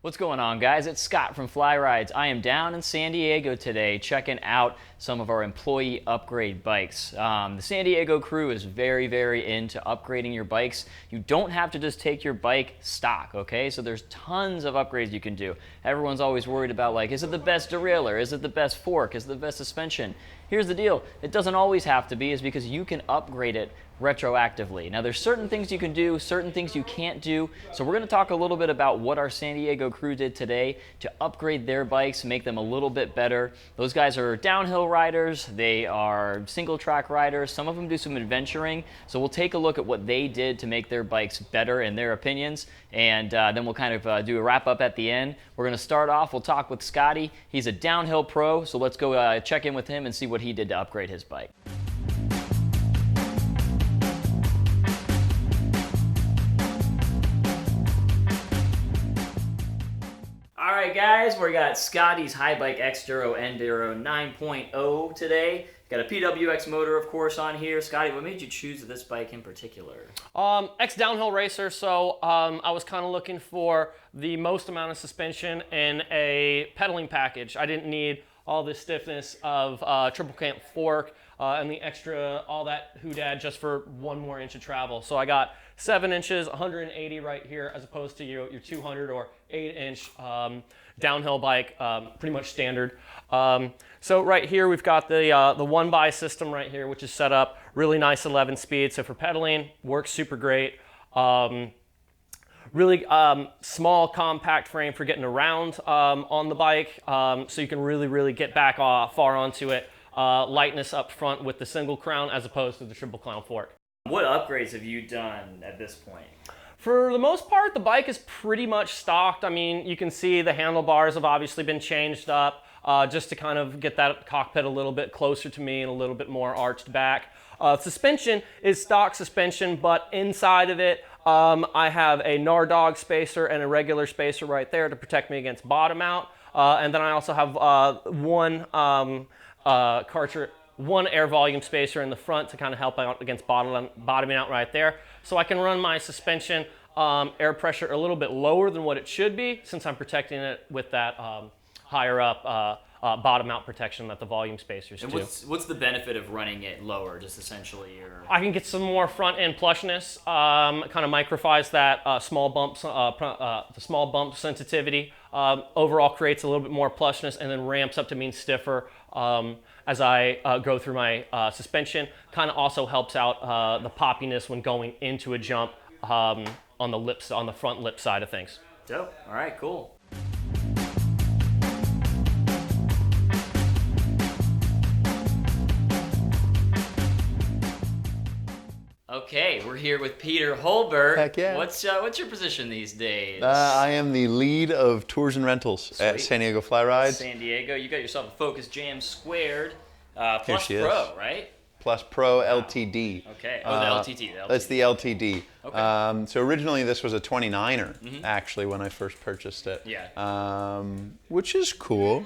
What's going on, guys? It's Scott from Fly Rides. I am down in San Diego today checking out some of our employee upgrade bikes. The San Diego crew is very into upgrading your bikes. You don't have to just take your bike stock, okay? So there's tons of upgrades you can do. Everyone's always worried about, like, is it the best derailleur? Is it the best fork? Is it the best suspension? Here's the deal. It doesn't always have to be, is because you can upgrade it retroactively. Now there's certain things you can do, certain things you can't do. So we're going to talk a little bit about what our San Diego crew did today to upgrade their bikes, make them a little bit better. Those guys are downhill riders, they are single track riders, some of them do some adventuring. So we'll take a look at what they did to make their bikes better in their opinions, and then we'll kind of do a wrap up at the end. We're going to start off, we'll talk with Scotty. He's a downhill pro, so let's go check in with him and see what he did to upgrade his bike. Alright guys, we got Scotty's High-Bike X-Duro Enduro 9.0 today. Got a PWX motor, of course, on here. Scotty, what made you choose this bike in particular? Ex-downhill racer, so I was kind of looking for the most amount of suspension in a pedaling package. I didn't need all the stiffness of triple cam fork and the extra, all that hoodad just for 1 more inch of travel. So I got 7 inches, 180 right here, as opposed to your 200 or 8-inch downhill bike, pretty much standard. So right here we've got the 1x system right here, which is set up really nice 11 speed. So for pedaling, works super great. Really small, compact frame for getting around on the bike, so you can really get back far onto it. Lightness up front with the single crown as opposed to the triple crown fork. What upgrades have you done at this point? For the most part, the bike is pretty much stocked. I mean, you can see the handlebars have obviously been changed up just to kind of get that cockpit a little bit closer to me and a little bit more arched back. Suspension is stock suspension, but inside of it, I have a Nardog spacer and a regular spacer right there to protect me against bottom out. And then I also have one air volume spacer in the front to kind of help out against bottoming out right there. So I can run my suspension air pressure a little bit lower than what it should be, since I'm protecting it with that higher up bottom out protection that the volume spacers do. And what's the benefit of running it lower, just essentially? I can get some more front end plushness, kind of microfies that small bump sensitivity. Overall creates a little bit more plushness and then ramps up to mean stiffer as I go through my suspension. Kind of also helps out the poppiness when going into a jump on the front lip side of things. Dope. All right, cool. Okay, we're here with Peter Holbert. Heck yeah. What's your position these days? I am the lead of tours and rentals at San Diego Fly Rides. San Diego, you got yourself a Focus Jam Squared Plus she Pro, is. right? Plus Pro LTD. Okay. Oh, the LTD. That's the LTD. Okay. So originally this was a 29er, actually, when I first purchased it. Yeah. Which is cool.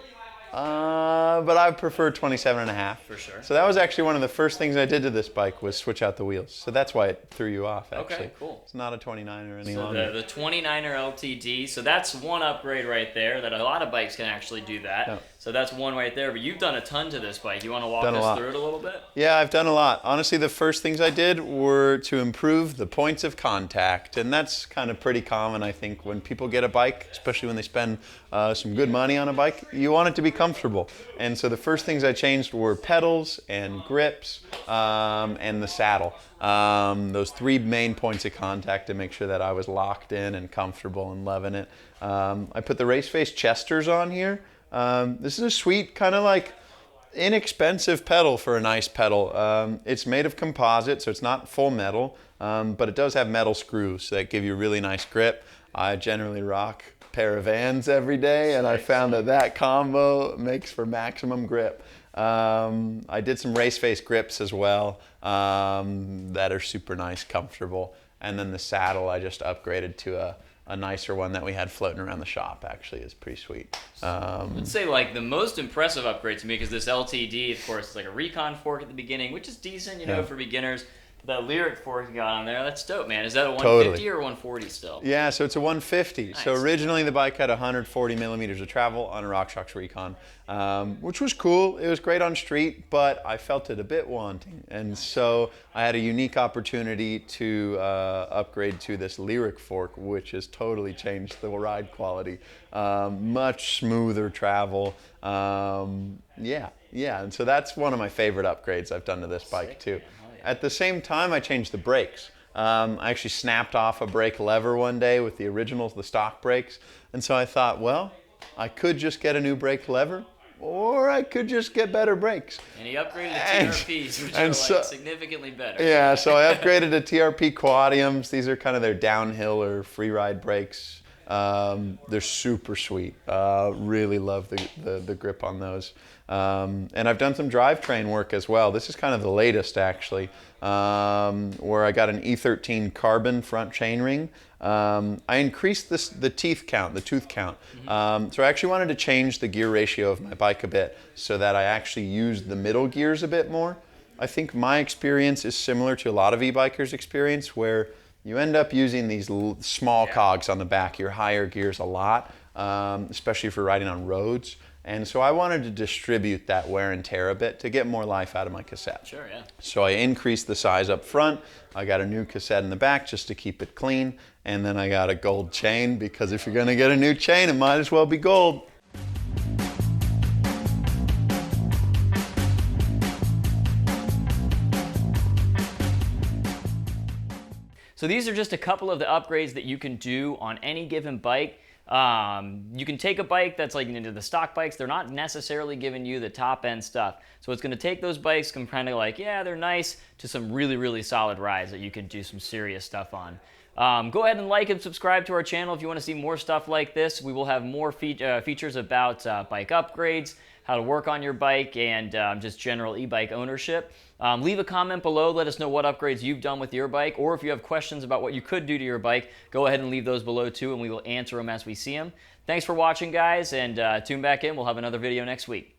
But I prefer 27.5. For sure. So that was actually one of the first things I did to this bike, was switch out the wheels. So that's why it threw you off, actually. Okay, cool. It's not a 29er any So longer. the 29er LTD, so that's one upgrade right there, that a lot of bikes can actually do that. Yeah. So that's one right there, but you've done a ton to this bike. You want to walk Done a us lot. through it a little bit? Yeah, I've done a lot. Honestly, the first things I did were to improve the points of contact, and that's kind of pretty common, I think, when people get a bike, especially when they spend some good money on a bike. You want it to be comfortable, and so the first things I changed were pedals and grips and the saddle. Those 3 main points of contact to make sure that I was locked in and comfortable and loving it. I put the Race Face Chesters on here. This is a sweet, kind of like inexpensive pedal for a nice pedal. It's made of composite, so it's not full metal, but it does have metal screws that give you a really nice grip. I generally rock a pair of Vans every day, and I found that combo makes for maximum grip. I did some Race Face grips as well that are super nice, comfortable. And then the saddle I just upgraded to a nicer one that we had floating around the shop. Actually is pretty sweet. I'd say like the most impressive upgrade to me, because this LTD, of course, is like a Recon fork at the beginning, which is decent, you know, for beginners. that lyric fork you got on there. That's dope, man. Is that a 150 Totally. or 140 still? Yeah, so it's a 150. So Nice. originally the bike had 140 millimeters of travel on a RockShox Recon, which was cool. It was great on street, but I felt it a bit wanting. And so I had a unique opportunity to upgrade to this lyric fork, which has totally changed the ride quality. Much smoother travel. Yeah. And so that's one of my favorite upgrades I've done to this bike too. At the same time, I changed the brakes. I actually snapped off a brake lever one day with the originals, the stock brakes. And so I thought, well, I could just get a new brake lever, or I could just get better brakes. And he upgraded the TRPs, which are so- like significantly better. Yeah, so I upgraded to TRP Quadiums. These are kind of their downhill or free ride brakes. They're super sweet. Really love the grip on those. And I've done some drivetrain work as well. This is kind of the latest actually, where I got an E13 carbon front chainring. I increased the tooth count. So I actually wanted to change the gear ratio of my bike a bit so that I actually used the middle gears a bit more. I think my experience is similar to a lot of e-bikers' experience, where you end up using these small cogs on the back, your higher gears a lot, especially if you're riding on roads. And so I wanted to distribute that wear and tear a bit to get more life out of my cassette. Sure, yeah. So I increased the size up front. I got a new cassette in the back just to keep it clean. And then I got a gold chain, because if you're going to get a new chain, it might as well be gold. So these are just a couple of the upgrades that you can do on any given bike. You can take a bike that's like into the stock bikes. They're not necessarily giving you the top end stuff. So it's going to take those bikes from kind of like, yeah, they're nice, to some really, really solid rides that you can do some serious stuff on. Go ahead and like and subscribe to our channel if you want to see more stuff like this. We will have more features about bike upgrades, how to work on your bike, and just general e-bike ownership. Leave a comment below. Let us know what upgrades you've done with your bike, or if you have questions about what you could do to your bike, go ahead and leave those below too, and we will answer them as we see them. Thanks for watching, guys, and tune back in. We'll have another video next week.